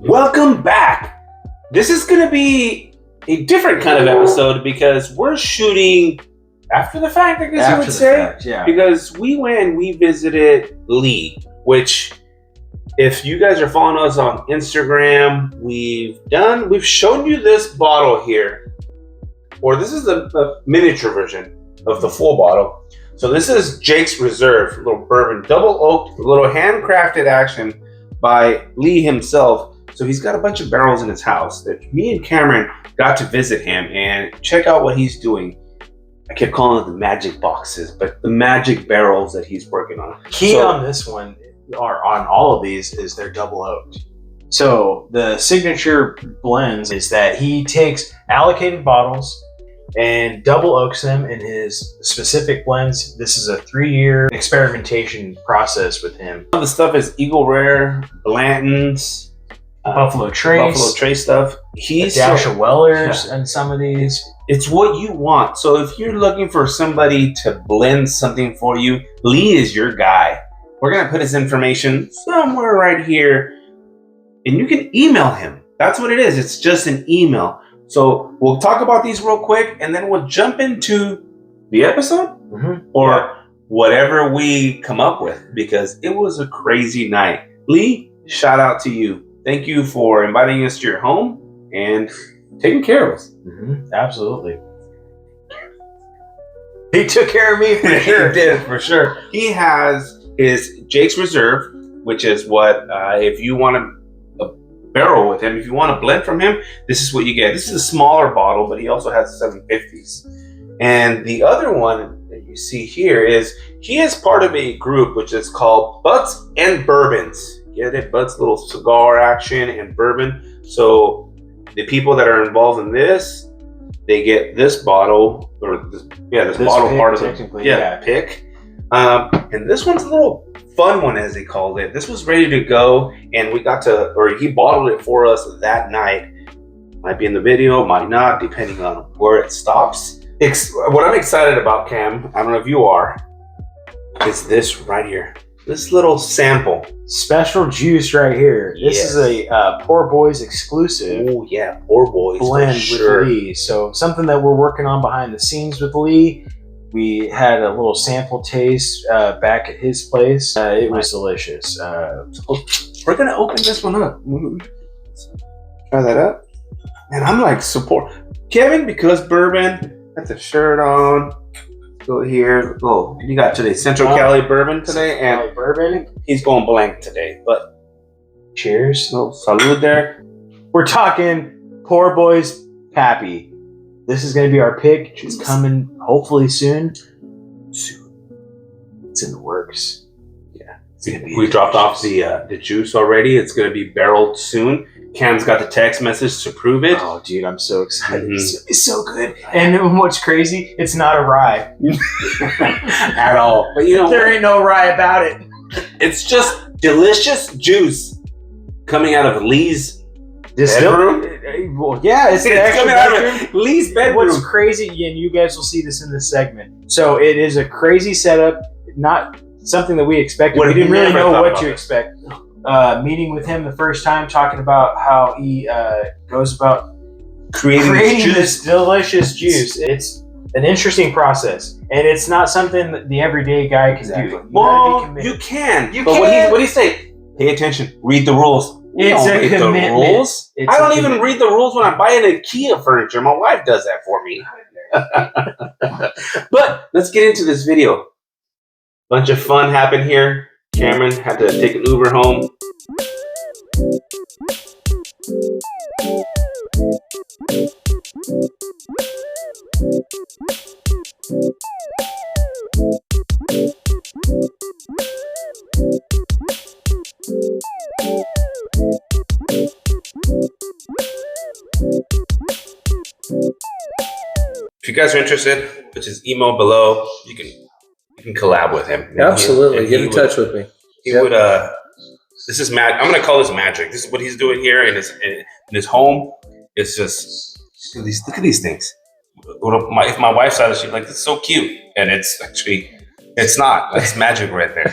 Welcome back. This is going to be a different kind of episode because we're shooting after the fact, I guess you would say. Yeah. Because we went and we visited Lee, which, if you guys are following us on Instagram, we've shown you this bottle here. Or this is the miniature version of the full bottle. So this is Jake's Reserve, a little bourbon, double oaked, a little handcrafted action by Lee himself. So he's got a bunch of barrels in his house that me and Cameron got to visit him and check out what he's doing. I kept calling it the magic boxes, but the magic barrels that he's working on. Key on this one, or on all of these, is they're double oaked. So the signature blends is that he takes allocated bottles and double oaks them in his specific blends. This is a 3-year experimentation process with him. All the stuff is Eagle Rare, Blanton's, Buffalo Trace stuff. He's a dash of Wellers and some of these. It's what you want. So if you're looking for somebody to blend something for you, Lee is your guy. We're going to put his information somewhere right here. And you can email him. That's what it is. It's just an email. So we'll talk about these real quick, and then we'll jump into the episode or whatever we come up with, because it was a crazy night. Lee, shout out to you. Thank you for inviting us to your home and taking care of us. Absolutely. He took care of me for sure. He did, for sure. He has his Jake's Reserve, which is what, if you want a barrel with him, if you want to blend from him, this is what you get. This is a smaller bottle, but he also has 750s. And the other one that you see here is he is part of a group which is called Butts and Bourbons. Get it? Butts, little cigar action, and bourbon. So the people that are involved in this, they get this bottle, or this bottle pick, part of the pick. And this one's a little fun one, as they called it. This was ready to go, and he bottled it for us that night. Might be in the video, might not, depending on where it stops. What I'm excited about, Cam, I don't know if you are, is this right here. This little sample. Special juice right here. This is a Poor Boys exclusive. Oh yeah, Poor Boys blend with Lee. So something that we're working on behind the scenes with Lee. We had a little sample taste back at his place. It was delicious. We're gonna open this one up. Try that up. And I'm like, support Kevin, because bourbon. Got the shirt on. Go here. Oh, you got today Central Cali bourbon today, and bourbon. He's going blank today. But cheers. Oh, salud there. We're talking Poor Boys Pappy. This is going to be our pick. It's coming hopefully soon. It's in the works. Yeah. We dropped off the juice already. It's going to be barreled soon. Cam's got the text message to prove it. Oh, dude, I'm so excited. It's so good. And what's crazy, it's not a rye. At all. But there ain't no rye about it. It's just delicious juice coming out of Lee's bedroom. Well, yeah, it's coming out of Lee's bedroom. What's crazy, and you guys will see this in this segment. So it is a crazy setup, not something that we expected. We didn't really know what to expect. Meeting with him the first time, talking about how he goes about creating this delicious juice. It's an interesting process, and it's not something that the everyday guy can do. You can. But what do you say? Pay attention. Read the rules. It's a commitment. I don't even read the rules when I'm buying IKEA furniture. My wife does that for me. But let's get into this video. Bunch of fun happened here. Cameron had to take an Uber home. If you guys are interested, put his email below. You can collab with him. Absolutely, get in touch with me. He would. This is magic. I'm gonna call this magic. This is what he's doing here in his home. It's just look at these things. If my wife saw this, she'd be like, "This is so cute," and it's actually It's not. That's magic right there.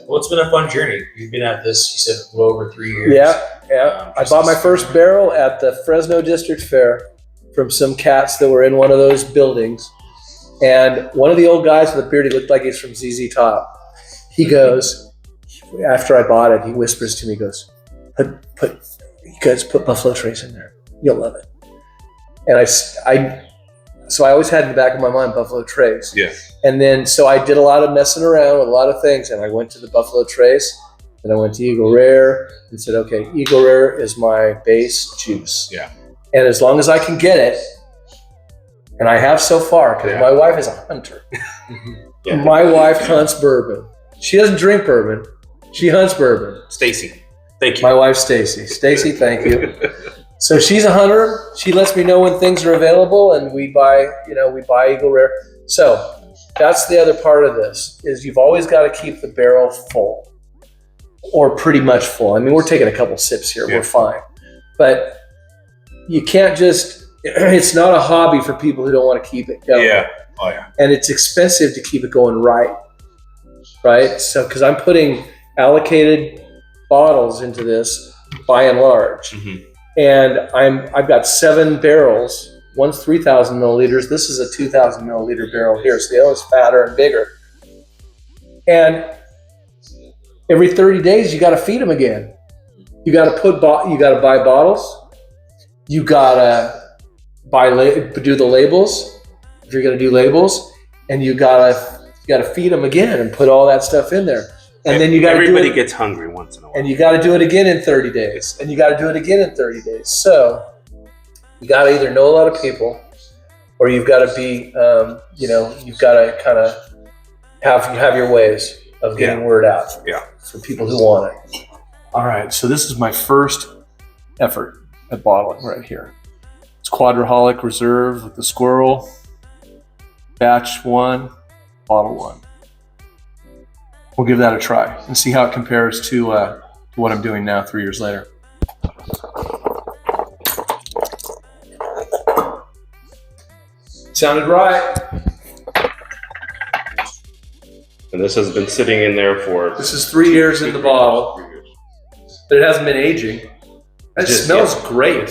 Well, it's been a fun journey. You've been at this, you said, a little over 3 years. Yeah. I bought my first barrel at the Fresno District Fair from some cats that were in one of those buildings. And one of the old guys with a beard, he looked like he's from ZZ Top. He goes, after I bought it, he whispers to me, he goes, you guys put Buffalo Trace in there. You'll love it. And so I always had in the back of my mind Buffalo Trace. Yeah. And then, so I did a lot of messing around with a lot of things. And I went to the Buffalo Trace, and I went to Eagle Rare and said, okay, Eagle Rare is my base juice. Yeah. And as long as I can get it, and I have so far, because my wife is a hunter. Yeah. My wife hunts bourbon. She doesn't drink bourbon. She hunts bourbon. Stacy, thank you. My wife, Stacy. Stacy, thank you. So she's a hunter. She lets me know when things are available, and we buy Eagle Rare. So that's the other part of this, is you've always got to keep the barrel full, or pretty much full. I mean, we're taking a couple sips here. Yeah. We're fine. But you can't just, it's not a hobby for people who don't want to keep it going. Yeah. Oh, yeah. And it's expensive to keep it going right? So, because I'm putting allocated bottles into this by and large. Mm-hmm. And I've got 7 barrels. One's 3,000 milliliters. This is a 2,000 milliliter barrel here. So the other is fatter and bigger. And every 30 days, you got to feed them again. You got to buy bottles. You got to do the labels if you're going to do labels, and you got to feed them again and put all that stuff in there. And then you got everybody gets hungry once in a while. And you got to do it again in 30 days. And you got to do it again in 30 days. So you got to either know a lot of people, or you've got to be, you've got to kind of have your ways of getting word out for people who want it. All right. So this is my first effort at bottling right here. It's Quadraholic Reserve with the squirrel, batch 1, bottle 1. We'll give that a try and see how it compares to what I'm doing now 3 years later. Sounded right. And this has been sitting in there for... This is 3 years in the bottle, but it hasn't been aging. It smells great.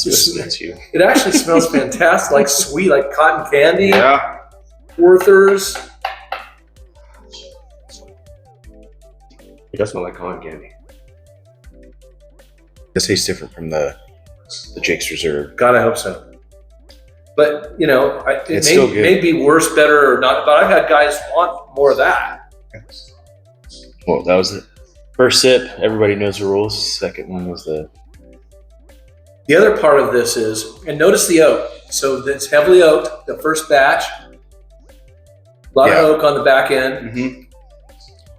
It actually smells fantastic, like sweet, like cotton candy. Yeah. Werther's. It does smell like cotton candy. This tastes different from the Jake's Reserve. God, I hope so. But, it still good. may be worse, better, or not. But I've had guys want more of that. Well, that was the first sip. Everybody knows the rules. Second one was the other part of this is, and notice the oak. So it's heavily oaked, the first batch. A lot of oak on the back end. Mm-hmm.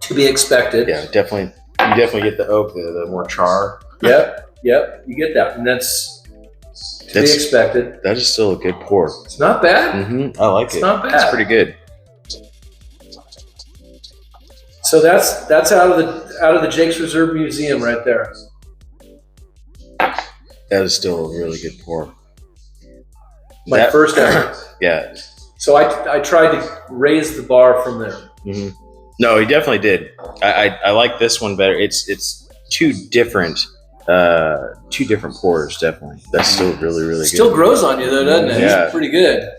To be expected. Yeah, definitely. You definitely get the oak, the more char. Yep. You get that, and that's be expected. That is still a good pour. It's not bad. Mm-hmm. I like it. It's not bad. It's pretty good. So that's out of the Jake's Reserve Museum right there. That is still a really good pour. My first effort. Yeah. So I tried to raise the bar from there. Mm-hmm. No, he definitely did. I like this one better. It's two different pours, definitely. That's still really, really good. Still grows on you though, doesn't it? Yeah. It's pretty good.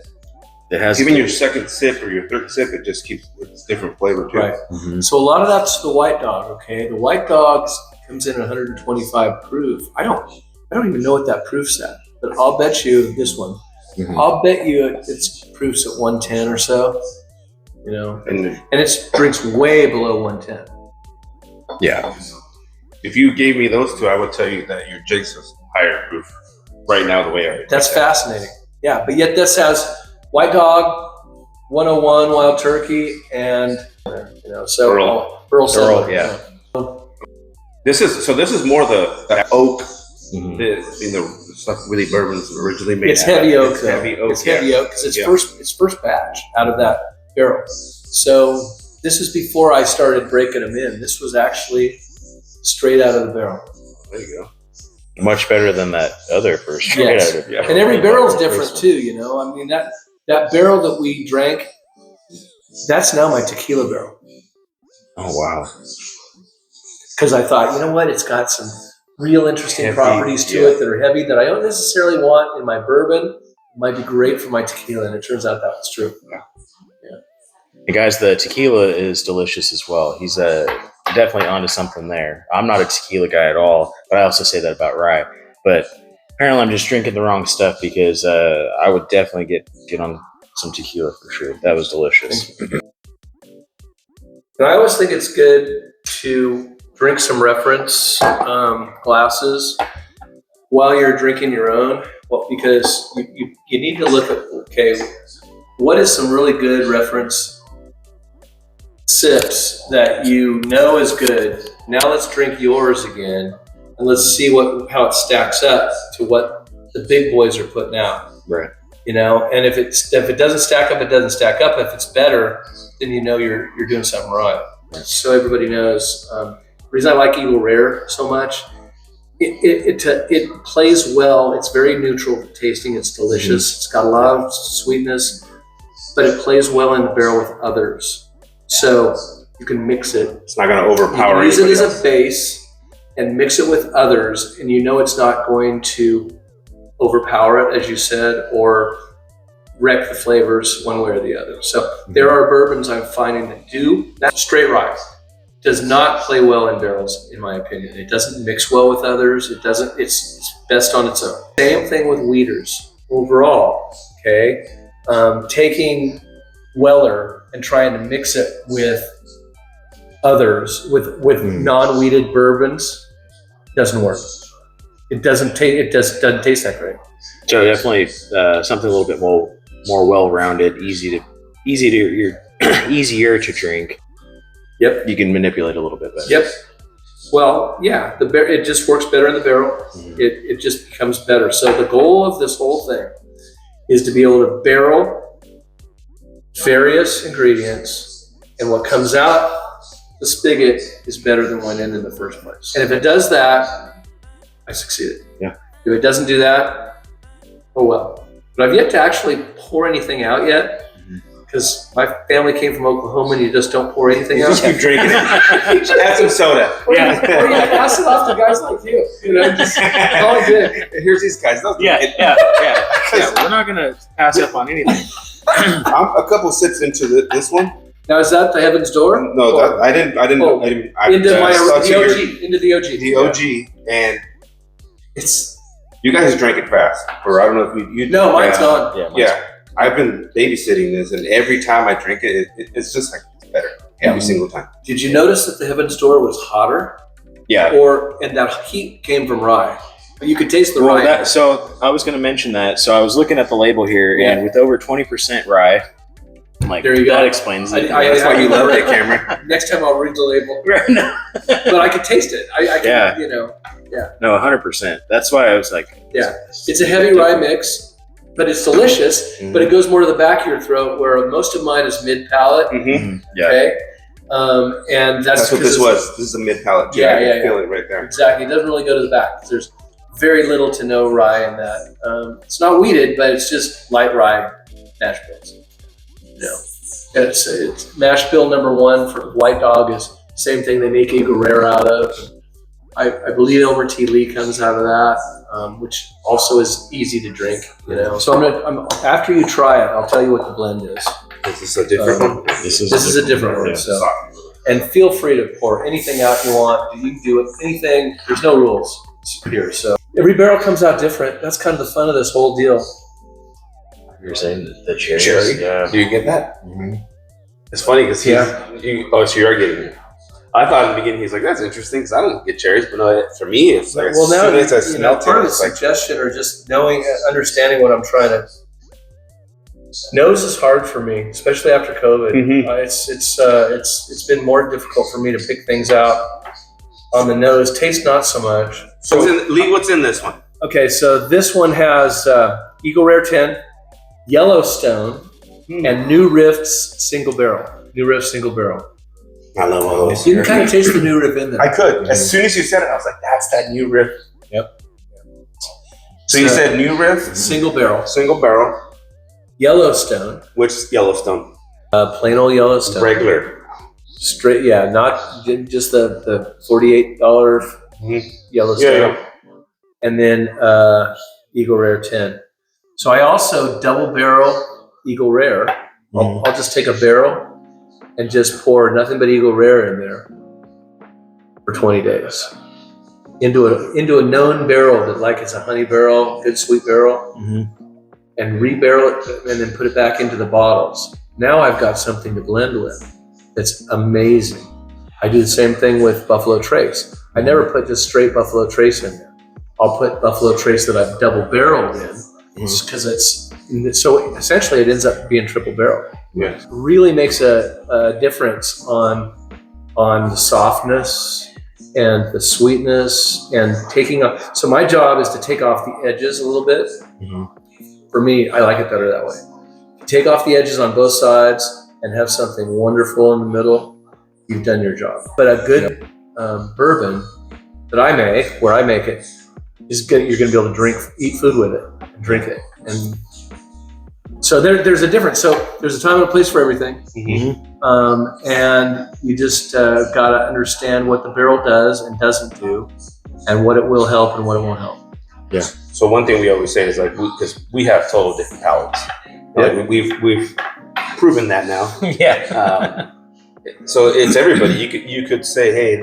It has even your second sip or your third sip, it just keeps it's different flavor too. Right. Mm-hmm. So a lot of that's the White Dog, okay? The White Dog's comes in at 125 proof. I don't even know what that proof's at, but I'll bet you this one. Mm-hmm. I'll bet you it's proofs at 110 or so. And it drinks way below 110. Yeah. If you gave me those two, I would tell you that your Jake's is higher proof right now. The way I that's fascinating. Yeah, but yet this has White Dog, 101 Wild Turkey, and so Earl Silver. Yeah. This is more the oak. Mm-hmm. The stuff Willie Bourbon's originally made. It's heavy oak. It's heavy oak. It's heavy oak because it's first batch out of that barrel. So this is before I started breaking them in. This was actually straight out of the barrel. There you go. Much better than that other first. Yes. And every barrel is different too. I mean that barrel that we drank That's now my tequila barrel. Oh wow. Because I thought, you know what, it's got some real interesting Heavy, properties to it that are heavy that I don't necessarily want in my bourbon. It might be great for my tequila, and it turns out that was true. And guys, the tequila is delicious as well. He's definitely onto something there. I'm not a tequila guy at all, but I also say that about rye. But apparently I'm just drinking the wrong stuff because I would definitely get on some tequila for sure. That was delicious. And I always think it's good to drink some reference glasses while you're drinking your own. Well, because you need to look at, okay, what is some really good reference sips that you know is good? Now let's drink yours again, and let's see how it stacks up to what the big boys are putting out. Right. You know, and if it doesn't stack up, it doesn't stack up. If it's better, then you know you're doing something right. So everybody knows. The reason I like Eagle Rare so much, it plays well. It's very neutral tasting. It's delicious. It's got a lot of sweetness, but it plays well in the barrel with others. So you can mix it. It's not going to overpower. You can use it as a base and mix it with others, and you know it's not going to overpower it, as you said, or wreck the flavors one way or the other. So there are bourbons I'm finding that do that. Straight rye does not play well in barrels, in my opinion. It doesn't mix well with others. It doesn't. It's best on its own. Same thing with wheaters overall. Okay, taking Weller and trying to mix it with others, with non-wheated bourbons, doesn't work. It doesn't taste. It just doesn't taste that great. So definitely something a little bit more well-rounded, easier to drink. Yep. You can manipulate a little bit better. Yep. Well, yeah, it just works better in the barrel. It just becomes better. So the goal of this whole thing is to be able to barrel various ingredients, and what comes out the spigot is better than went in the first place. And if it does that, I succeeded. Yeah. If it doesn't do that, oh well. But I've yet to actually pour anything out yet, because my family came from Oklahoma, and you just don't pour anything out. Just keep drinking it. Add some soda. Or you pass it off to guys like you. You know, just all I did. Here's these guys. Yeah. We're not gonna pass up on anything. I'm a couple sips into this one. Now is that the Heaven's Door? No, I didn't. Oh, into the OG. The OG, and it's you guys drank it fast, or I don't know if you. No, mine's gone. Yeah, I've been babysitting this, and every time I drink it, it's just like it's better every single time. Did you notice that the Heaven's Door was hotter? Yeah. And that heat came from rye. You could taste the rye. So I was going to mention that. So I was looking at the label here, and with over 20% rye, I'm like, there you go. That explains it. That's why you love it, Cameron. Next time I'll read the label. But I could taste it. I can, you know. Yeah. No, 100%. That's why I was like, yeah. It's a heavy rye mix, but it's delicious. But it goes more to the back of your throat, where most of mine is mid palate. Yeah. Okay. And that's what this was. This is a mid palate. Yeah, I can feel it right there. Exactly. It doesn't really go to the back. There's very little to no rye in that. It's not wheated, but it's just light rye mash bills. You know, it's mash bill number 1 for White Dog is same thing they make Eagle Rare out of. I believe Elmer T. Lee comes out of that, which also is easy to drink. You know, so I'm after you try it, I'll tell you what the blend is. This is a different one. This is a different one. So, and feel free to pour anything out you want. You can do it anything. There's no rules here. So every barrel comes out different. That's kind of the fun of this whole deal. You're saying the cherry? Yeah. Do you get that? It's funny because so you're getting it. I thought in the beginning he's like, that's interesting because I don't get cherries, but no, for me it's like well, now as soon as I smell part of the it's like suggestion or just knowing, understanding what I'm trying to. Nose is hard for me, especially after COVID. It's been more difficult for me to pick things out on the nose. Taste not so much. So what's in this one? Okay, so this one has Eagle Rare 10, Yellowstone, and New Riff's single barrel. New Riff single barrel. I love all those. You can kind of taste the New Riff in there. I could. As soon as you said it, I was like, that's that New Riff. Yep. So you said New Riff? Single barrel. Single barrel. Yellowstone. Which is Yellowstone? Plain old Yellowstone. Regular. Straight, yeah, not just the $48 Yellowstone. Yeah. And then Eagle Rare 10. So I also double barrel Eagle Rare. I'll just take a barrel and just pour nothing but Eagle Rare in there for 20 days into a known barrel that, like, it's a honey barrel, good sweet barrel, and rebarrel it and then put it back into the bottles. Now I've got something to blend with. It's amazing. I do the same thing with Buffalo Trace. I never put just straight Buffalo Trace in there. I'll put Buffalo Trace that I've double barreled in, because so essentially it ends up being triple barrel. Yeah. Really makes a difference on the softness and the sweetness and taking off. So my job is to take off the edges a little bit. For me, I like it better that way. Take off the edges on both sides and have something wonderful in the middle. You've done your job. But a good bourbon that I make, where I make it, is good. You're going to be able to eat food with it, and drink it, and so there's a difference. So there's a time and a place for everything, and you just got to understand what the barrel does and doesn't do, and what it will help and what it won't help. Yeah. So one thing we always say is, like, because we have total different palates. Like, we've proven that now. Yeah. So it's everybody. You could say, hey,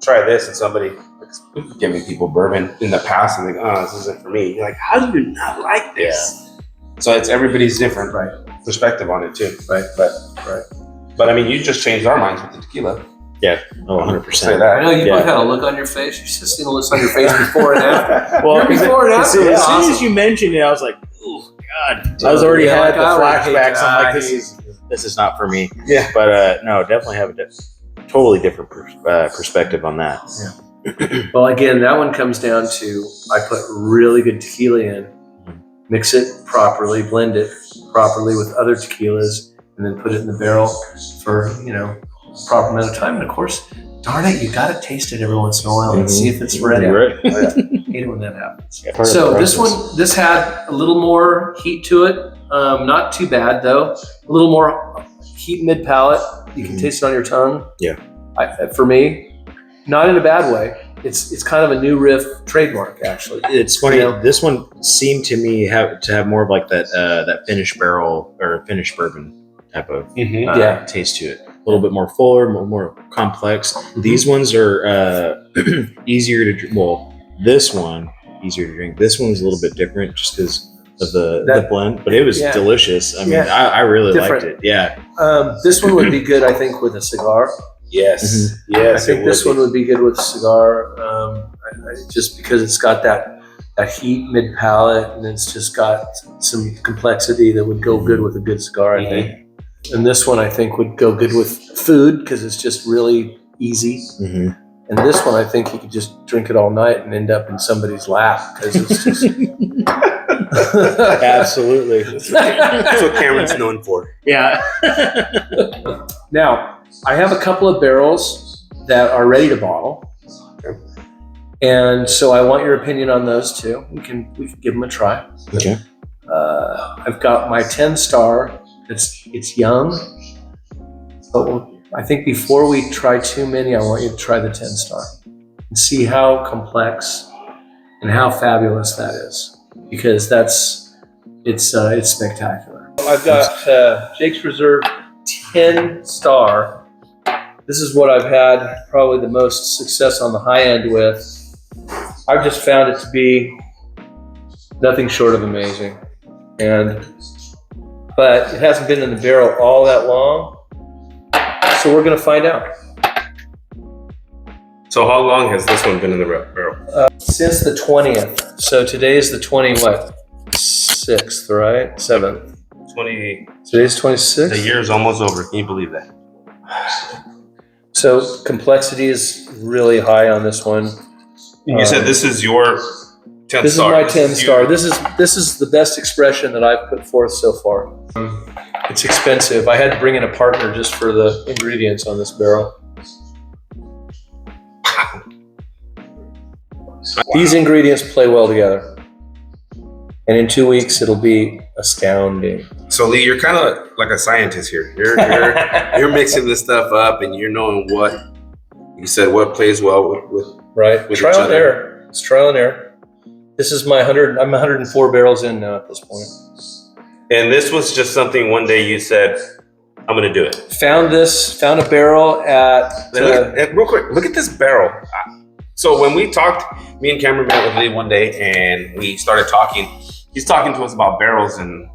try this, and somebody giving people bourbon in the past and think, oh, this isn't for me. You're like, how do you not like this? Yeah. So it's everybody's different perspective on it too. But I mean, you just changed our minds with the tequila. Yeah. Oh, 100%. Say that. I know you both had a look on your face. You should have seen the looks on your face before and after. Well, before and after. As soon as you mentioned it, I was like, oh God. I was already had the flashbacks. I'm like, this is not for me. Yeah. But no, definitely have a totally different perspective on that. Yeah. Well, again, that one comes down to, I put really good tequila in, mix it properly, blend it properly with other tequilas, and then put it in the barrel for, a proper amount of time. And of course, darn it, you got to taste it every once in a while and see if it's ready. Right. Oh, yeah. Hate it when that happens. Yeah, so this had a little more heat to it. Not too bad though. A little more heat mid palate. You can taste it on your tongue. Yeah. For me, not in a bad way. It's kind of a New Riff trademark, actually. It's funny. This one seemed to me to have more of like that finished barrel or finished bourbon type of taste to it. A little bit more fuller, more complex. These ones are easier to drink. Well, this one easier to drink. This one's a little bit different just because of the blend, but it was delicious. I mean, I really liked it. Yeah. This one would be good, I think, with a cigar. Yes. Yes. I think this one would be good with a cigar, just because it's got that heat mid palate, and it's just got some complexity that would go good with a good cigar, I think. And this one, I think, would go good with food because it's just really easy. And this one, I think you could just drink it all night and end up in somebody's lap because it's just. Absolutely. That's what Cameron's known for. Yeah. Now, I have a couple of barrels that are ready to bottle. Okay. And so I want your opinion on those too. We can give them a try. Okay. I've got my 10 star. It's young. But I think before we try too many, I want you to try the 10 star and see how complex and how fabulous that is, because it's spectacular. I've got Jake's Reserve 10 star. This is what I've had probably the most success on the high end with. I've just found it to be nothing short of amazing. But it hasn't been in the barrel all that long. So we're going to find out. So how long has this one been in the barrel? Since the 20th. So today's the 6th, right? 7th. 20. Today's 26th. The year's almost over. Can you believe that? So complexity is really high on this one. You said this is your 10 This star. is my 10 star. This is the best expression that I've put forth so far. It's expensive. I had to bring in a partner just for the ingredients on this barrel. These ingredients play well together. And in 2 weeks, it'll be astounding. So Lee, you're kind of like a scientist here. You're mixing this stuff up, and you're knowing what you said, what plays well with Right. with Trial each and other. error. It's trial and error. This is my 100. I'm 104 barrels in now at this point. And this was just something one day you said, I'm going to do it. Found a barrel at. Real quick, look at this barrel. So when we talked, me and Cameron met with Lee one day and we started talking. He's talking to us about barrels, and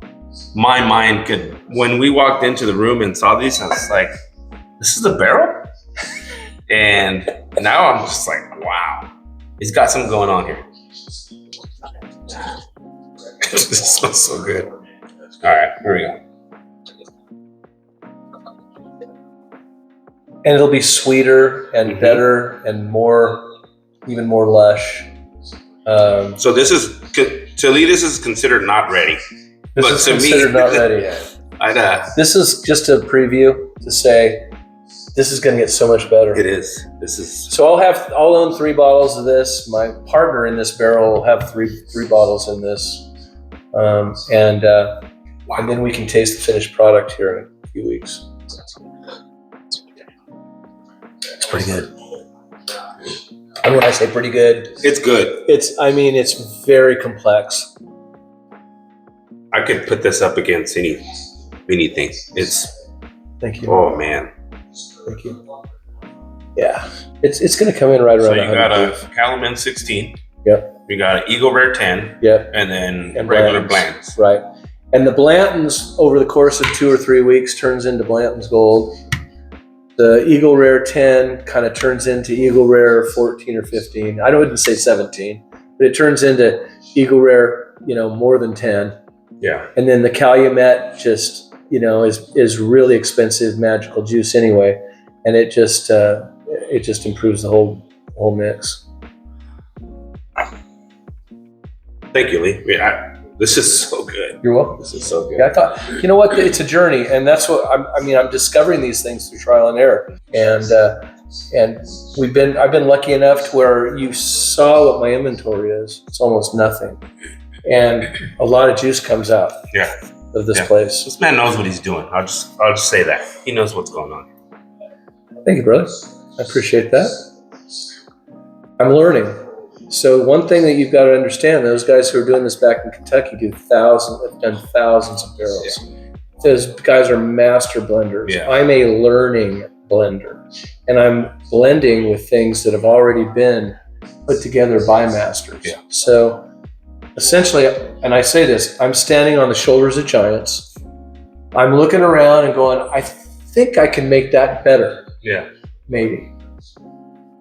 my mind could, when we walked into the room and saw these, I was like, this is a barrel? And now I'm just like, wow, he's got something going on here. This smells so good. All right, here we go. And it'll be sweeter and better and more, even more lush. So this is, to Lee, this is considered not ready. This But is to me- considered not ready yet. This is just a preview to say this is going to get so much better. It is. This is. So I'll own 3 bottles of this. My partner in this barrel will have three bottles in this, and then we can taste the finished product here in a few weeks. It's pretty good. And when I say pretty good, It's good. it's very complex. I could put this up against anything. It's. Thank you. Oh man. Thank you. Yeah, it's going to come in right So around you 100 got a proof. Calumet 16. Yep. You got an Eagle Rare 10, Yep. and then And regular Blanton's. Blanton's. Right. And the Blanton's over the course of 2 or 3 weeks turns into Blanton's Gold. The Eagle Rare 10 kind of turns into Eagle Rare 14 or 15. I wouldn't say 17, but it turns into Eagle Rare, more than 10. Yeah. And then the Calumet just, is really expensive magical juice anyway. And it just improves the whole mix. Thank you, Lee. This is so good. You're welcome. This is so good. Yeah, I thought, you know what? It's a journey, and that's what I'm discovering these things through trial and error, and I've been lucky enough to where you saw what my inventory is. It's almost nothing, and a lot of juice comes out. Yeah. Of this Yeah. place. This man knows what he's doing. I'll just say that he knows what's going on. Thank you, brother. I appreciate that. I'm learning. So one thing that you've got to understand, those guys who are doing this back in Kentucky have done thousands of barrels. Those guys are master blenders. Yeah. I'm a learning blender, and I'm blending with things that have already been put together by masters. Yeah. So essentially, and I say this, I'm standing on the shoulders of giants. I'm looking around and going, I think I can make that better. Yeah. Maybe.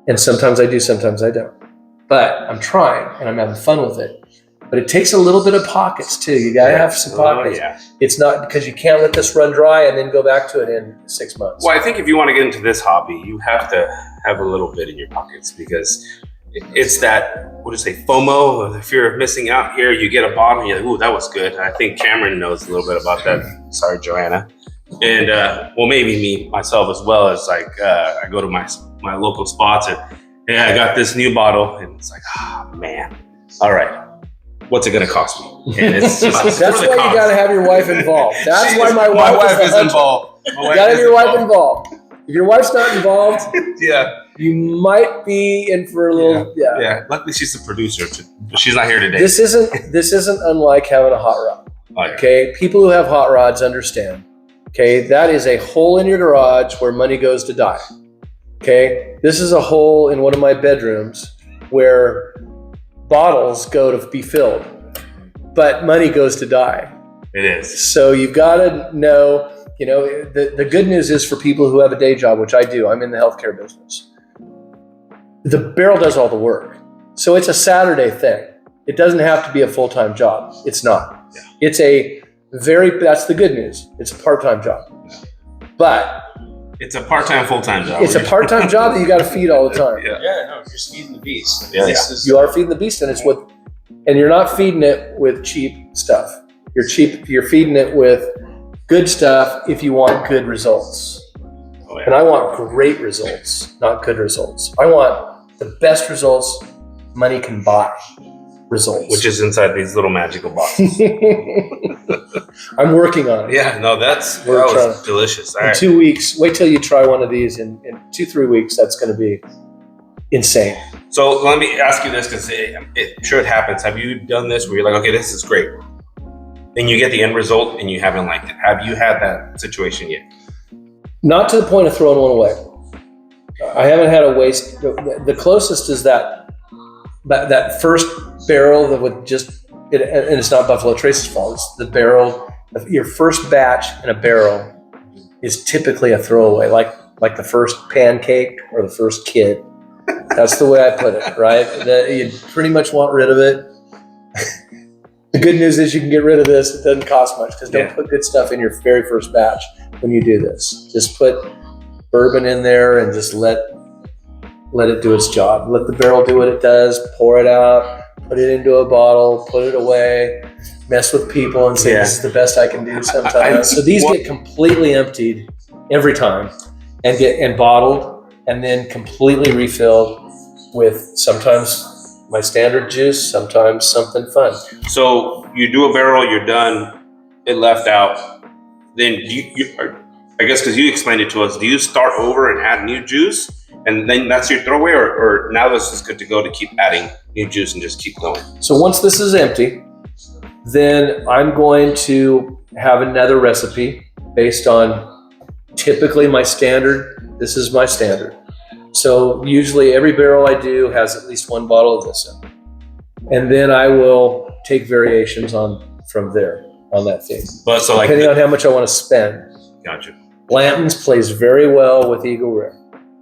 And sometimes I do, sometimes I don't. But I'm trying and I'm having fun with it. But it takes a little bit of pockets too. You gotta have some pockets. Yeah. It's not because you can't let this run dry and then go back to it in 6 months. Well, I think if you want to get into this hobby, you have to have a little bit in your pockets because it's that, what do you say, FOMO, or the fear of missing out here. You get a bottle and you're like, ooh, that was good. I think Cameron knows a little bit about that. Sorry, Joanna. And, maybe me, myself as well. It's like, I go to my local spots and, yeah, I got this new bottle. And it's like, man, all right. What's it going to cost me? And it's That's why you gotta have your wife involved. That's why my my wife wife is involved. You gotta have your wife involved. If your wife's not involved, Yeah. you might be in for a little. Yeah. Luckily, she's the producer, but she's not here today. This isn't unlike having a hot rod. Oh, yeah. Okay, people who have hot rods understand. Okay, that is a hole in your garage where money goes to die. Okay, this is a hole in one of my bedrooms where bottles go to be filled, but money goes to die. It is. So you've got to know, the good news is for people who have a day job, which I do. I'm in the healthcare business. The barrel does all the work. So it's a Saturday thing. It doesn't have to be a full-time job. It's not. Yeah. It's that's the good news. It's a part-time job. But It's a part-time, full-time job. it's a part-time job that you got to feed all the time. Yeah. Yeah, no, you're just feeding the beast. Yeah. This is- You are feeding the beast, and and you're not feeding it with cheap stuff. You're feeding it with good stuff if you want good results. Oh, yeah. And I want great results, not good results. I want the best results money can buy. results. Which is inside these little magical boxes. I'm working on it. Yeah, no, that We're was trying- delicious. All In right. 2 weeks, wait till you try one of these. In 2-3 weeks, that's going to be insane. So let me ask you this, because sure it happens. Have you done this where you're like, okay, this is great, then you get the end result and you haven't liked it? Have you had that situation yet? Not to the point of throwing one away. I haven't had a waste. The closest is that first barrel that would just, and it's not Buffalo Trace's fault. It's the barrel. Your first batch in a barrel is typically a throwaway, like the first pancake or the first kid. That's the way I put it, right? You pretty much want rid of it. The good news is you can get rid of this. It doesn't cost much, because don't put good stuff in your very first batch when you do this. Just put bourbon in there and just let it do its job. Let the barrel do what it does. Pour it out, put it into a bottle, put it away, mess with people and say, this is the best I can do sometimes. So these get completely emptied every time and bottled, and then completely refilled with sometimes my standard juice, sometimes something fun. So you do a barrel, you're done, it left out. Then I guess because you explained it to us, do you start over and add new juice? And then that's your throwaway, or now this is good to go to keep adding new juice and just keep going? So once this is empty, then I'm going to have another recipe based on typically my standard. This is my standard. So usually every barrel I do has at least one bottle of this in. And then I will take variations from there on that theme. But so depending on how much I want to spend. Gotcha. Blanton's plays very well with Eagle Rare.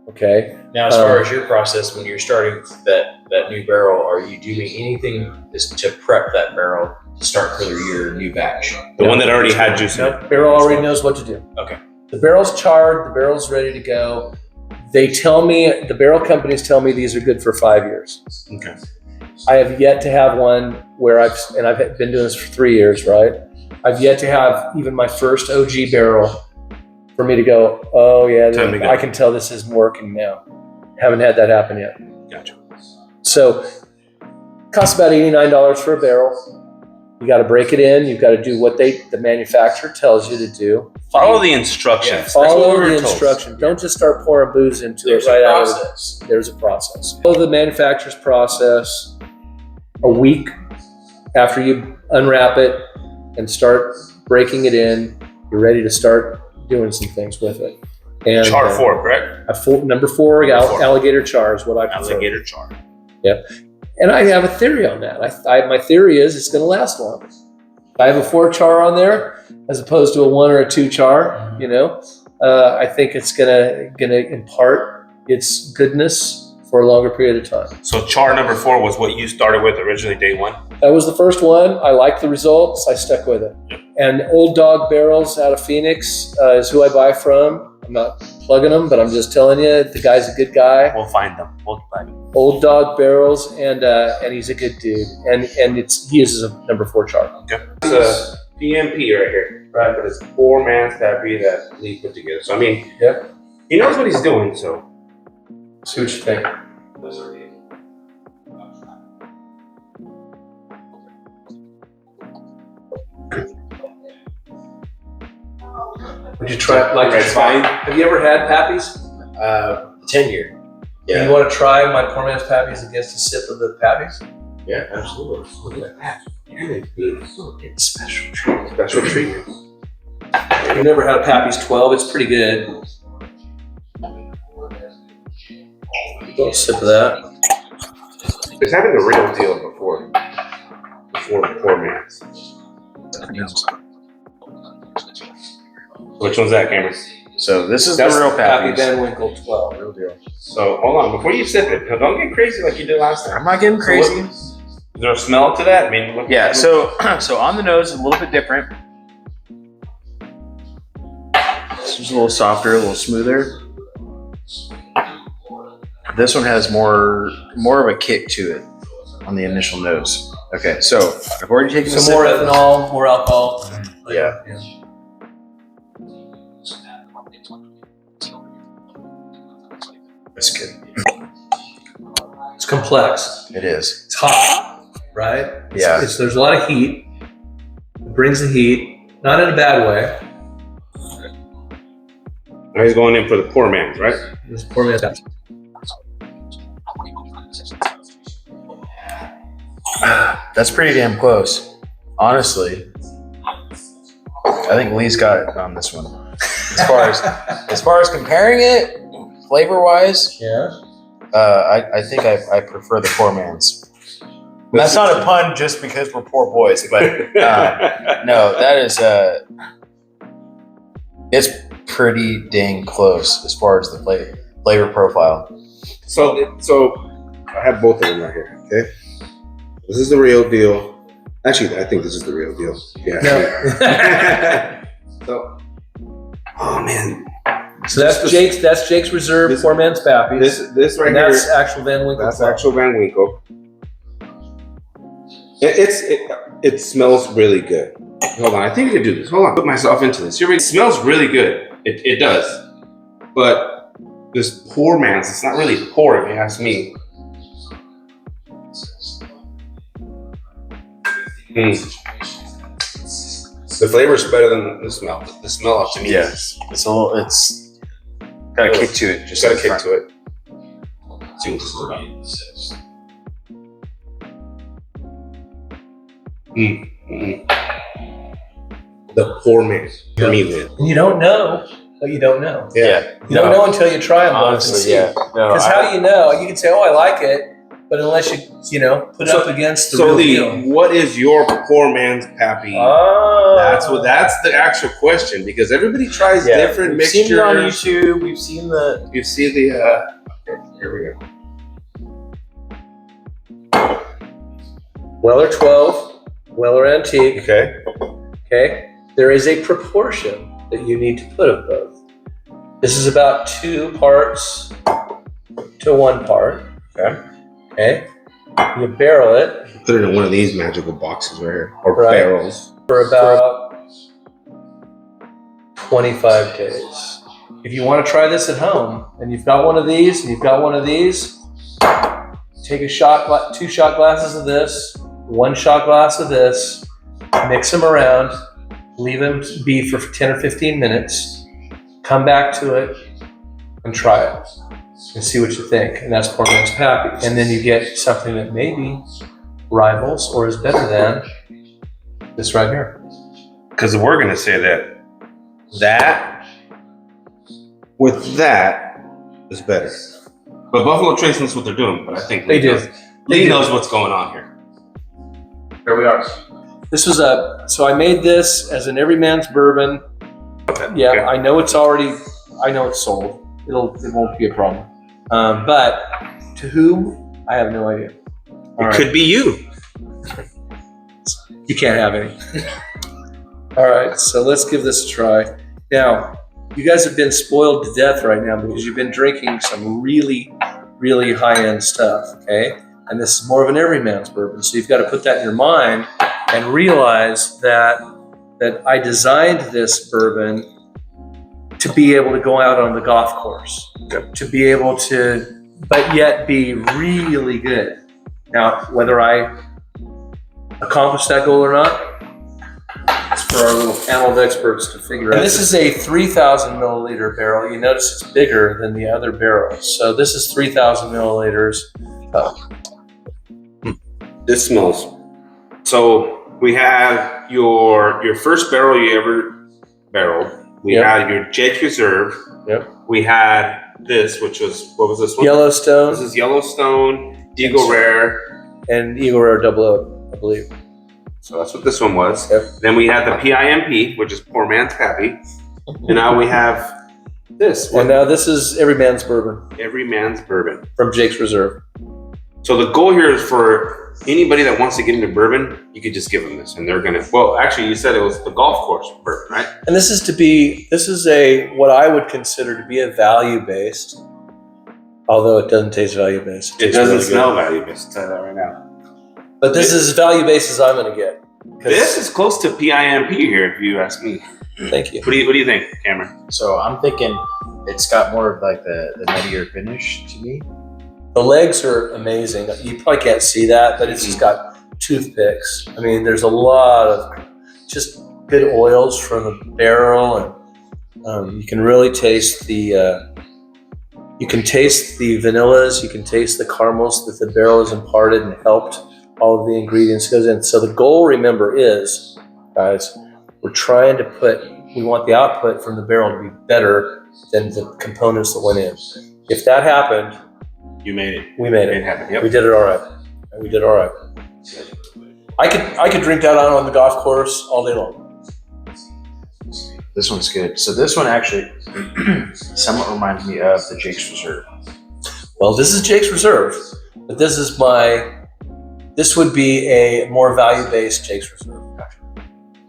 Okay. Now, as far as your process, when you're starting that new barrel, are you doing anything to prep that barrel to start for your new batch? The one that already had juice in it. No, barrel already knows what to do. Okay. The barrel's charred. The barrel's ready to go. They tell me, the barrel companies tell me these are good for 5 years. Okay. I have yet to have one where I've been doing this for 3 years, right? I've yet to have even my first OG barrel for me to go, oh yeah, Time to go. I can tell this isn't working now. Haven't had that happen yet. Gotcha. So it costs about $89 for a barrel. You got to break it in. You've got to do what the manufacturer tells you to do. Follow the instructions. Yeah. That's what Follow we were the told. instruction. Don't just start pouring booze into There's it right a out of process. There's a process. Follow the manufacturer's process. A week after you unwrap it and start breaking it in, you're ready to start doing some things with it. And Char 4, correct? number four, Number 4. alligator char is what I prefer. Alligator char. And I have a theory on that. My theory is it's going to last long. If I have a 4 char on there as opposed to a 1 or a 2 char, I think it's gonna impart its goodness for a longer period of time. So char number 4 was what you started with originally, day one? That was the first one. I liked the results. I stuck with it. Yep. And Old Dog Barrels out of Phoenix is who I buy from. I'm not plugging them, but I'm just telling you, the guy's a good guy. We'll find them. We'll find them. Old Dog Barrels, and he's a good dude. And he uses a number 4 char. Okay. It's a PMP right here, right? But it's 4-man Staffy that Lee put together. So, I mean, Yep. he knows what he's doing, so. See what you think. Would you try It's fine. Have you ever had Pappy's? 10-year. Yeah. You want to try my poor man's Pappy's against a sip of the Pappy's? Yeah, absolutely. Look at that. It's special treat. Special treatment. If you've never had a Pappy's 12, it's pretty good. Little sip of that. It's having the real deal before poor man's. Which one's that, Cameron? So this is That's the real Pappy Pappy's. Van Winkle 12, real deal. So hold on, before you sip it, don't get crazy like you did last time. I'm not getting crazy. Is there a smell to that? I mean, Yeah, so on the nose, a little bit different. This is a little softer, a little smoother. This one has more of a kick to it on the initial nose. Okay, so I've already taken Some more ethanol, more alcohol. Yeah. That's good. It's complex. It is. It's hot, right? Yeah. There's a lot of heat. It brings the heat, not in a bad way. Now he's going in for the poor man's, right? This poor man's got. That's pretty damn close. Honestly, I think Lee's got it on this one. As far as comparing it, flavor wise, Yeah. I think I prefer the poor man's. That's not a pun just because we're poor boys, but no, that is it's pretty dang close as far as the flavor profile. So I have both of them right here. Okay, this is the real deal. Actually, I think this is the real deal. Yeah. So, oh man. So that's Jake's Reserve Poor Man's Pappy. This right and here. that's actual Van Winkle. That's actual Van Winkle. It smells really good. Hold on, I think I can do this. Hold on, put myself into this. It smells really good. It does. But this poor man's, it's not really poor if you ask me. The flavor is better than the smell. The smell to me, Yes, it's got a kick to it. Just got a kick to it. See what this is about. The poor man for me, man. And you don't know what you don't know. Yeah. You don't know until you try them. Honestly, yeah. No, Because how do you know? You can say, "Oh, I like it," but unless you put it up against the real Lee, deal. what is your poor man's pappy? Oh, That's the actual question, because everybody tries different We've mixtures. seen it on YouTube. We've seen the. You see the okay, here we go. Weller 12, Weller Antique. Okay. Okay, there is a proportion that you need to put of both. This is about 2 parts to 1 part. Okay. You barrel it Put it in one of these magical boxes right here, or Right. barrels. for about 25 days. If you want to try this at home, and you've got one of these, and you've got one of these, take a 2 shot glasses of this, 1 shot glass of this, mix them around, leave them be for 10 or 15 minutes, come back to it, and try it, and see what you think. And that's Poor Man's Pappy. And then you get something that maybe rivals or is better than this right here. Because we're gonna say that with that is better. But Buffalo Trace knows what they're doing. But I think They do. Lee knows what's going on here. Here we are. This was so I made this as an everyman's bourbon. Yeah, Okay. I know it's sold. It won't be a problem. But to whom, I have no idea. All right. Could be you. You can't have any. All right, so let's give this a try. Now, you guys have been spoiled to death right now because you've been drinking some really, really high-end stuff, okay? And this is more of an everyman's bourbon, so you've got to put that in your mind and realize that I designed this bourbon to be able to go out on the golf course, to be able to, but yet be really good. Now, whether I accomplish that goal or not, it's for our little panel of experts to figure out. And this is a 3,000 milliliter barrel. You notice it's bigger than the other barrels. So this is 3,000 milliliters. This smells. So we have your first barrel you ever barreled. We had your Jake's Reserve. Yep. We had this, which was, what was this one? Yellowstone. This is Yellowstone, Eagle Rare. And Eagle Rare Double O, I believe. So that's what this one was. Yep. Then we had the PIMP, which is Poor Man's Pappy. And now we have this And one, now this is Everyman's Bourbon Every Man's Bourbon. from Jake's Reserve. So the goal here is for anybody that wants to get into bourbon, you could just give them this, and they're gonna. Well, actually, you said it was the golf course bourbon, right? And this is what I would consider to be a value-based, although it doesn't taste value-based. It tastes doesn't really good. smell value-based. I'll tell you that right now. But this is as value-based as I'm going to get. 'Cause- This is close to PIMP here, if you ask me. Thank you. What do you think, Cameron? So I'm thinking it's got more of like the nuttier finish to me. The legs are amazing. You probably can't see that, but it's just got toothpicks. I mean, there's a lot of just good oils from the barrel, and you can really taste the vanillas, you can taste the caramels that the barrel has imparted and helped all of the ingredients goes in. So the goal, remember, is, guys, we want the output from the barrel to be better than the components that went in. If that happened, You made it. we made It it. happened. Yep. We did it all right. We did all right. I could drink that out on the golf course all day long. This one's good. So this one actually somewhat reminds me of the Jake's Reserve. Well, this is Jake's Reserve, but this would be a more value-based Jake's Reserve.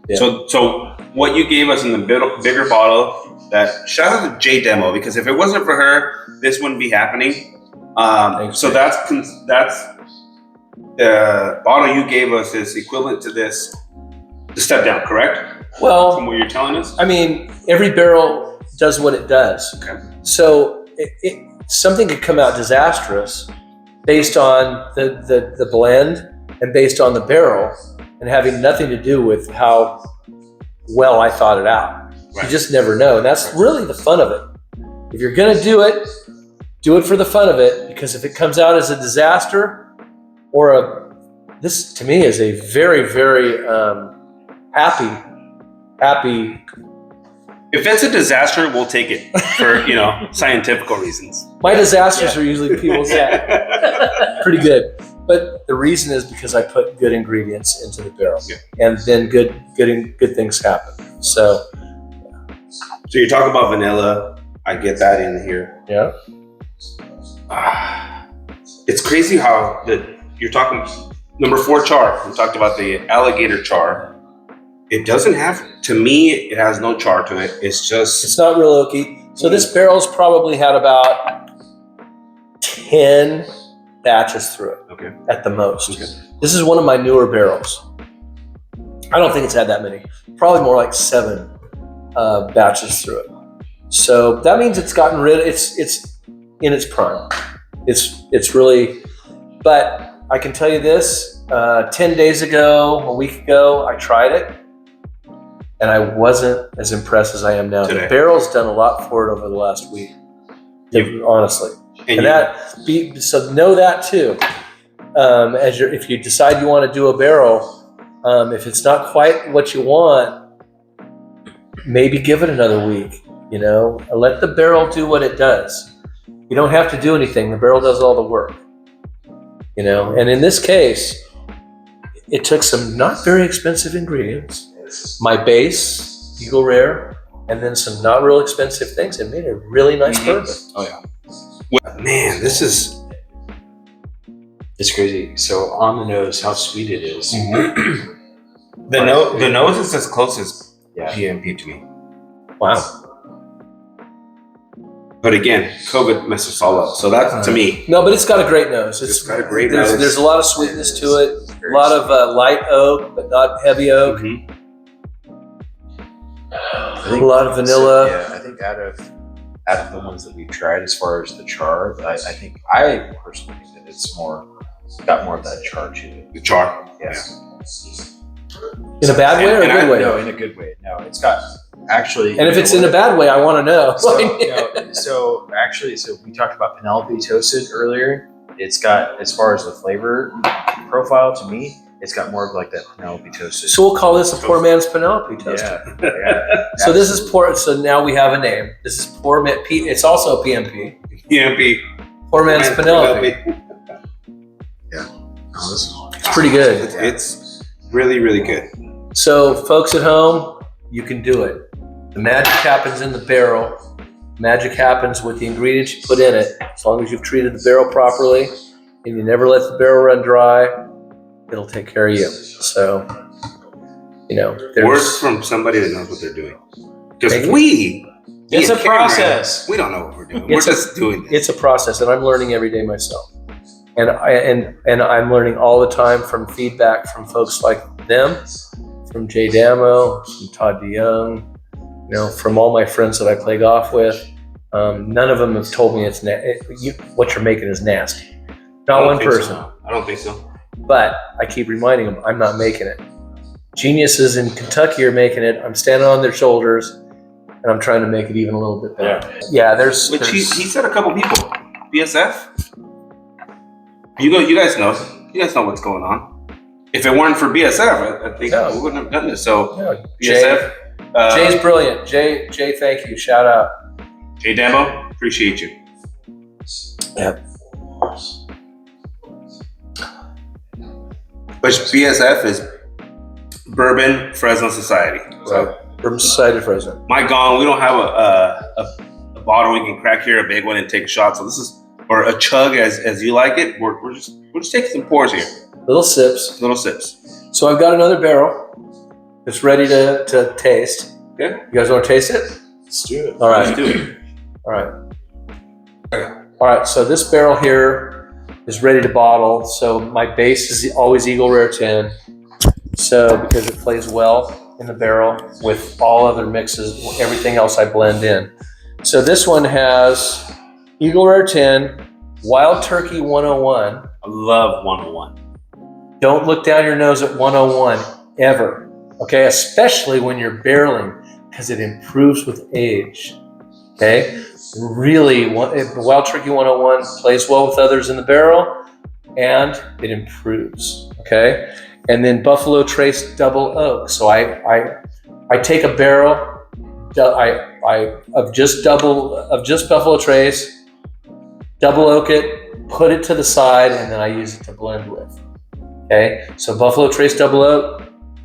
Yeah. So what you gave us in the bigger bottle, that shout out to J Demo, because if it wasn't for her, this wouldn't be happening. So that's the bottle you gave us is equivalent to this, the step down, correct? Well, From what you're telling us? I mean, every barrel does what it does. Okay. So something could come out disastrous based on the blend and based on the barrel and having nothing to do with how well I thought it out. Right. You just never know. And that's really the fun of it. If you're going to do it for the fun of it, because if it comes out as a disaster this to me is a very, very happy. If it's a disaster, we'll take it for, scientific reasons. My disasters are usually people's pretty good. But the reason is because I put good ingredients into the barrel, and then good things happen. So you're talking about vanilla. I get that in here. yeah, It's crazy how you're talking number 4 char. We talked about the alligator char. It doesn't have, to me, it has no char to it. it's not real oaky. So this barrel's probably had about 10 batches through it, at the most. Okay. This is one of my newer barrels. I don't think it's had that many. Probably more like 7 batches through it. So that means it's gotten rid of it's in its prime. It's really, but I can tell you this, 10 days ago, a week ago, I tried it and I wasn't as impressed as I am now. Today. The barrel's done a lot for it over the last week, honestly. So know that too. If you decide you want to do a barrel, if it's not quite what you want, maybe give it another week. Let the barrel do what it does. You don't have to do anything. The barrel does all the work. And in this case, it took some not very expensive ingredients, my base, Eagle Rare, and then some not real expensive things, and made a really nice bourbon. Oh yeah. Well, man, It's crazy. So on the nose, how sweet it is. the nose is as close as PMP to me. Wow. But again, COVID messed us all up. So that's to me. No, but it's got a great nose. It's got a great nose. There's a lot of sweetness to it. A lot of light oak, but not heavy oak. Mm-hmm. A lot of vanilla. I think out of the ones that we've tried, as far as the char, I personally think that it's got more of that char to it. The char. Yeah. In a bad way or a good way? No, in a good way. No, it's got actually. And if it's in a bad way, I want to know. So we talked about Penelope Toasted earlier. It's got, as far as the flavor profile, to me, it's got more of like that Penelope Toasted. So we'll call this a poor man's Penelope Toasted. Yeah. So this is poor. So now we have a name. This is poor man. It's also a PMP. PMP. Poor man's Penelope. It's pretty good. It's really, really good. So folks at home, you can do it. The magic happens in the barrel. Magic happens with the ingredients you put in it. As long as you've treated the barrel properly and you never let the barrel run dry, it'll take care of you. So, Words from somebody that knows what they're doing. Because it's a process. We don't know what we're doing. We're just doing it. It's a process, and I'm learning every day myself. And I'm learning all the time from feedback from folks like them, from Jay Damo, from Todd DeYoung, from all my friends that I play golf with. None of them have told me what you're making is nasty. Not one person. I don't think so. But I keep reminding them, I'm not making it. Geniuses in Kentucky are making it. I'm standing on their shoulders, and I'm trying to make it even a little bit better. Yeah, there's. Which he said a couple people. BSF. You guys know. You guys know what's going on. If it weren't for BSF, I think we wouldn't have done this. So BSF. Jay's brilliant. Jay, thank you. Shout out. Jay Demo, appreciate you. Yep. Which BSF is Bourbon Fresno Society. So Bourbon Society of Fresno. my gong, we don't have a bottle we can crack here, a big one, and take a shot. So this is, or a chug as you like it. We're just taking some pours here. Little sips. Little sips. So I've got another barrel that's ready to taste. Okay. You guys want to taste it? Let's do it. All right. Let's do it. All right. All right. So this barrel here is ready to bottle. So my base is always Eagle Rare 10. So because it plays well in the barrel with all other mixes, everything else I blend in. So this one has Eagle Rare 10, Wild Turkey 101. I love 101. Don't look down your nose at 101 ever. Okay, especially when you're barreling, because it improves with age. Okay, really, Wild Turkey 101 plays well with others in the barrel, and it improves. Okay, and then Buffalo Trace Double Oak. So I take a barrel, of just Buffalo Trace, double oak it, put it to the side, and then I use it to blend with. Okay, so Buffalo Trace Double Oak,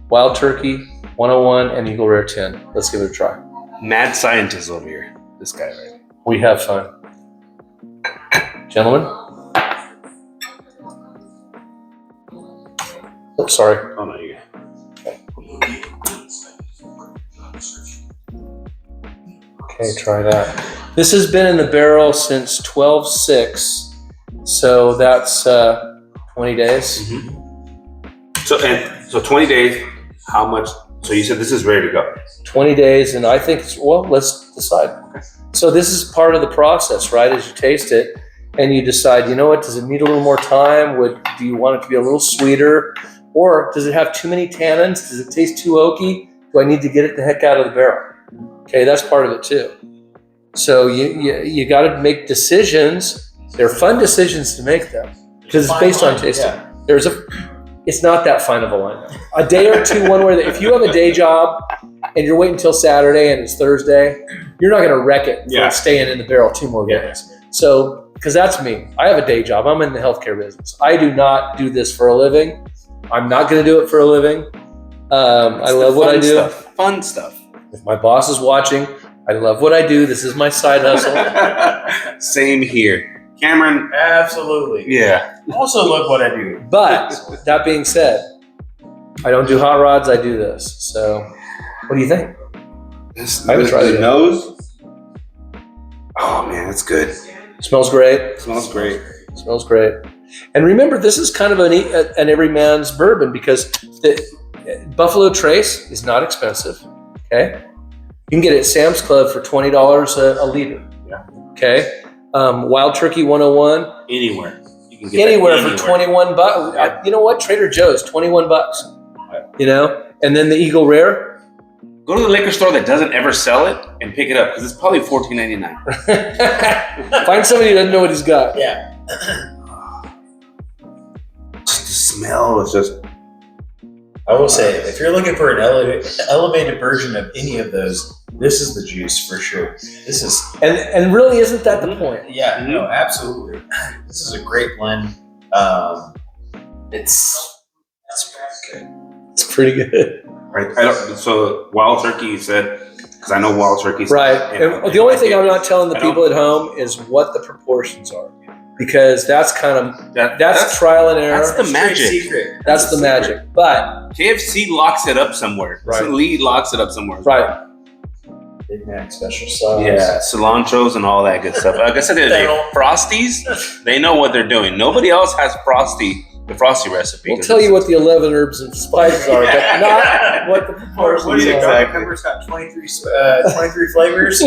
Wild Turkey 101, and Eagle Rare 10. Let's give it a try. Mad scientist over here. This guy, right? We have fun. Gentlemen? Oh, sorry. Oh, no, you. Okay, try that. This has been in the barrel since 12/6, so that's 20 days. Mm-hmm. So 20 days, how much? So you said this is ready to go. 20 days, and I think it's, well, let's decide. Okay. So this is part of the process, right? As you taste it, and you decide, you know what, does it need a little more time? Do you want it to be a little sweeter? Or does it have too many tannins? Does it taste too oaky? Do I need to get it the heck out of the barrel? Okay, that's part of it too. So you got to make decisions. They're fun decisions to make them because it's based on tasting. Yeah. It's not that fine of a line. A day or two, one way. If you have a day job and you're waiting until Saturday and it's Thursday, you're not going to wreck it for staying in the barrel 2 more days. So, because that's me. I have a day job. I'm in the healthcare business. I do not do this for a living. I'm not going to do it for a living. I love what I do. Fun stuff. If my boss is watching, I love what I do. This is my side hustle. Same here. Cameron. Absolutely. Yeah. Also love what I do. But that being said, I don't do hot rods. I do this. So what do you think? This I haven't tried it. Nose. Oh man, it's good. Smells great. Smells great. Smells great. And remember, this is kind of an every man's bourbon because the Buffalo Trace is not expensive. Okay, you can get it at Sam's Club for $20 a liter. Yeah. Okay. Wild Turkey 101. Anywhere. You can get anywhere for $21. Yeah. You know what? Trader Joe's, $21. Yeah. You know, and then the Eagle Rare. Go to the liquor store that doesn't ever sell it and pick it up because it's probably $14.99. Find somebody who doesn't know what he's got. Yeah. Just the smell is just. I will say, if you're looking for an elevated version of any of those, this is the juice for sure. This is and really, isn't that the point? Yeah, no, absolutely. This is a great blend. It's pretty good. It's pretty good. Right. So Wild Turkey, you said, because I know Wild Turkey's right. And the only thing I'm not telling the people at home is what the proportions are, because that's kind of that's trial and error. That's the magic. Secret. That's the magic. But KFC locks it up somewhere. Right. Lee locks it up somewhere. Right. Big Mac special sauce. Yeah, cilantros and all that good stuff. Like I said, Frosties, they know what they're doing. Nobody else has the Frosty recipe. We'll tell you what the 11 herbs and spices are, but not what the proportions What do you are. got? Pepper's got 23 flavors.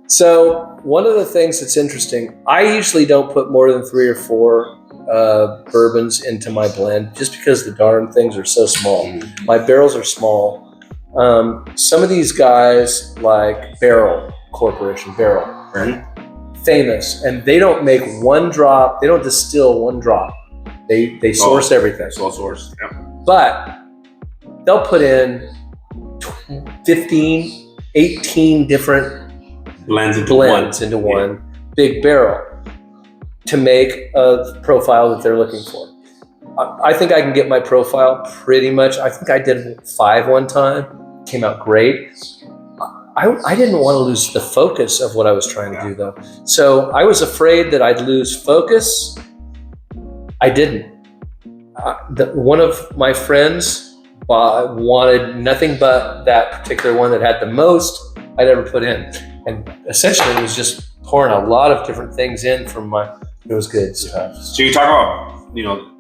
So one of the things that's interesting, I usually don't put more than 3 or 4 bourbons into my blend just because the darn things are so small. Mm-hmm. My barrels are small. Some of these guys like Barrel Corporation, Barrel, Right. famous, and they don't make one drop. They don't distill one drop. They source everything. Sole source. Yep. But they'll put in 15, 18 different Blends into one big barrel to make a profile that they're looking for. I think I can get my profile pretty much. I think I did 5 one time. Came out great. I didn't want to lose the focus of what I was trying to do, though. So I was afraid that I'd lose focus. I didn't. One of my friends wanted nothing but that particular one that had the most I'd ever put in. And essentially it was just pouring a lot of different things in from it was good stuff. So you talk about,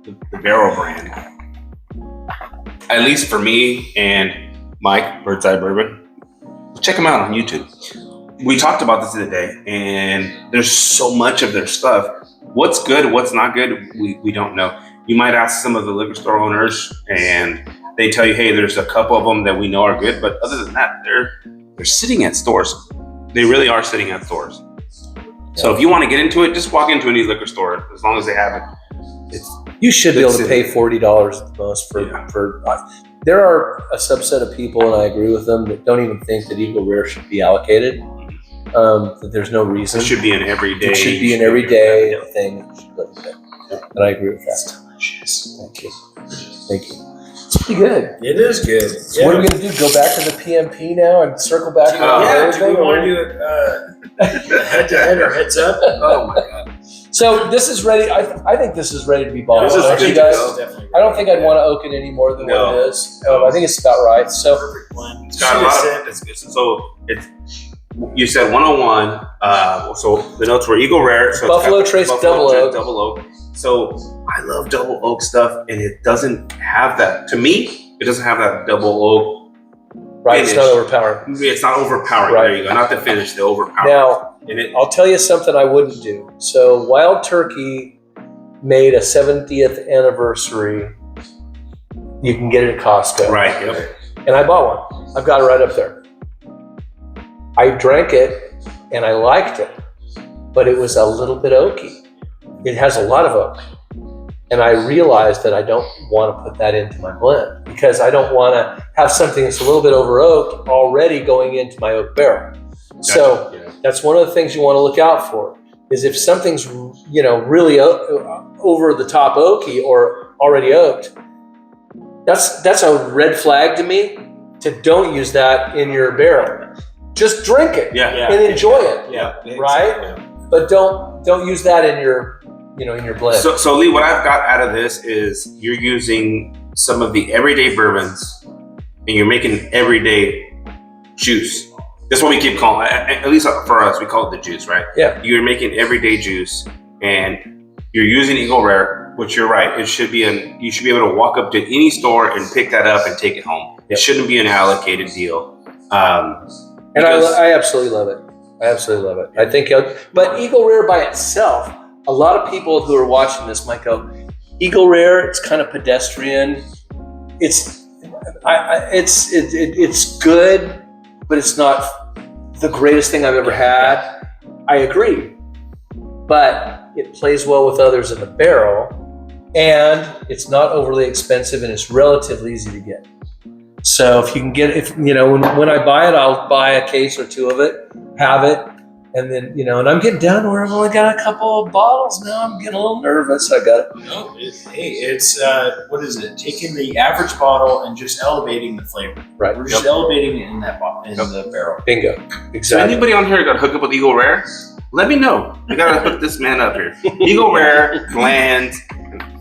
the Barrel brand. At least for me and Mike, Bird's Eye Bourbon, check them out on YouTube. We talked about this the other day, and there's so much of their stuff. What's good, what's not good, we don't know. You might ask some of the liquor store owners, and they tell you, hey, there's a couple of them that we know are good, but other than that, they're sitting at stores. They really are sitting at stores. So if you want to get into it, just walk into any liquor store, as long as they have it. You should be able to pay $40 at the most for. There are a subset of people, and I agree with them, that don't even think that Eagle Rare should be allocated. That there's no reason. It should be an everyday. It should be an everyday thing. And I agree with that. Thank you. Thank you. It's pretty good. It is good. So what are we going to do? Go back to the PMP now and circle back? Do we want to do it head to head or heads up? Oh my God. So this is ready. I think this is ready to be bottled. This is Don't you good guys? to go. I don't think I'd want to oak it any more than what it is. I think it's about right. So Perfect blend. It's got a lot of, you said 101. So the notes were Eagle Rare. So Buffalo Trace Double Oak. Double Oak. So I love double oak stuff, and it doesn't have that. To me, it doesn't have that double oak. right, it's not finish. overpowering. It's not overpowering. Right. There you go. Not the finish, the overpowering. Now, and it, I'll tell you something I wouldn't do. So Wild Turkey made a 70th anniversary. You can get it at Costco. right. Yep. And I bought one. I've got it right up there. I drank it and I liked it, but it was a little bit oaky. It has a lot of oak. And I realized that I don't want to put that into my blend because I don't want to have something that's a little bit over oaked already going into my oak barrel. So that's one of the things you want to look out for is if something's, really over the top oaky or already oaked, that's a red flag to me to don't use that in your barrel. Just drink it and enjoy it. Yeah. Right? But don't use that in your in your blend. So Lee, what I've got out of this is you're using some of the everyday bourbons, and you're making everyday juice. That's what we keep calling it. At least for us, we call it the juice, right? Yeah. You're making everyday juice, and you're using Eagle Rare, which you're right. It should be you should be able to walk up to any store and pick that up and take it home. It shouldn't be an allocated deal. And I absolutely love it. I absolutely love it. I think, but Eagle Rare by itself, a lot of people who are watching this might go, Eagle Rare, it's kind of pedestrian. It's good, but it's not the greatest thing I've ever had. I agree, but it plays well with others in the barrel, and it's not overly expensive, and it's relatively easy to get. So if you can get, when I buy it, I'll buy a case or two of it, have it. And then, and I'm getting down to where I've only got a couple of bottles now. I'm getting a little nervous. I got it. No, it's what is it? Taking the average bottle and just elevating the flavor. Right. We're just elevating it in that bottle, in the barrel. Bingo. So Exactly. anybody on here got hooked up with Eagle Rare? Let me know. I gotta hook this man up here. Eagle Rare, bland,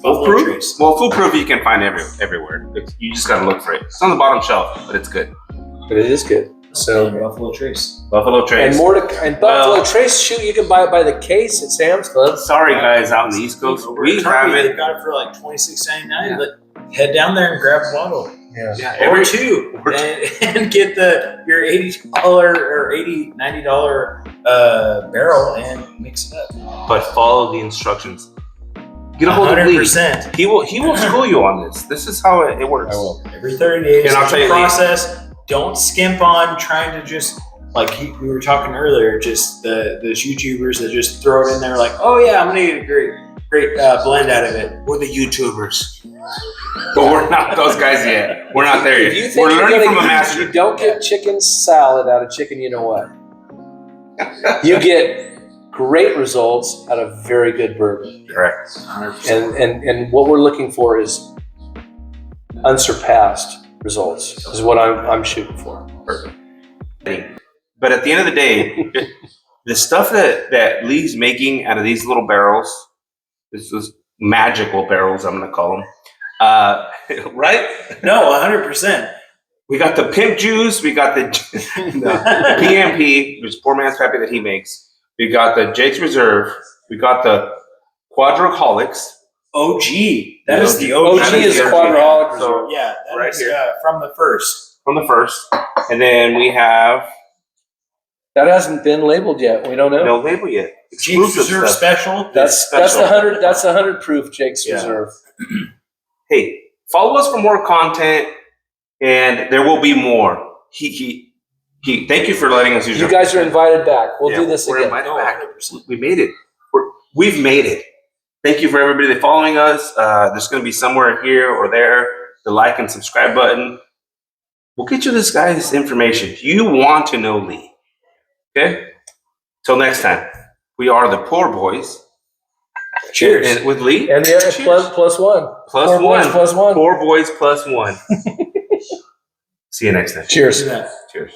foolproof. Well, foolproof you can find everywhere. You just gotta look for it. It's on the bottom shelf, but it's good. But it is good. So Buffalo Trace. Buffalo Trace. and Buffalo Trace, shoot, you can buy it by the case at Sam's Club. Sorry, guys, out in the East Coast, we have They've it. got it for like $26.99. Head down there and grab a bottle. Yeah. Or two. And get your $80 or $90 barrel and mix it up. But follow the instructions. Get a hold of Lee. 100%. He will school you on this. This is how it works. I will. Every 30 days, And I'll tell you, process. Don't skimp on trying to just, like we were talking earlier, just those YouTubers that just throw it in there like, oh yeah, I'm going to get a great blend out of it. We're the YouTubers. But we're not those guys yet. We're not there If yet. you think We're you're learning gonna from a get- master. You don't get chicken salad out of chicken, you know what? You get great results out of very good bourbon. Correct. 100%. And what we're looking for is unsurpassed results is what I'm shooting for. Perfect. But at the end of the day, the stuff that Lee's making out of these little barrels, this is magical barrels, I'm going to call them. Right? No, 100%. We got the pimp juice. We got the PMP, which is poor man's peppy that he makes. We got the Jake's Reserve. We got the Quadraholics. OG. That is the OG. OG is the OG. Quadraholic So, Reserve. Yeah, that Right is, here. from the first. from the first. And then we have That hasn't been labeled yet. We don't know. no label yet. Jake's Reserve stuff. Special. That's the 100. That's the 100 proof Jake's Yeah. Reserve. Hey, follow us for more content, and there will be more. He. Thank you for letting us use You your. guys are invited back. We'll Yeah, do this we're again. invited No, back. 100%. We made it. We've made it. Thank you for everybody that's following us. There's going to be somewhere here or there the like and subscribe button. We'll get you this guy's information. You want to know Lee. Okay? Till next time. We are the Poor Boys. Cheers. And with Lee. And the other Cheers. plus one. Plus Poor boys one. plus one. Poor Boys plus one. See you next time. Cheers. Do that. Cheers.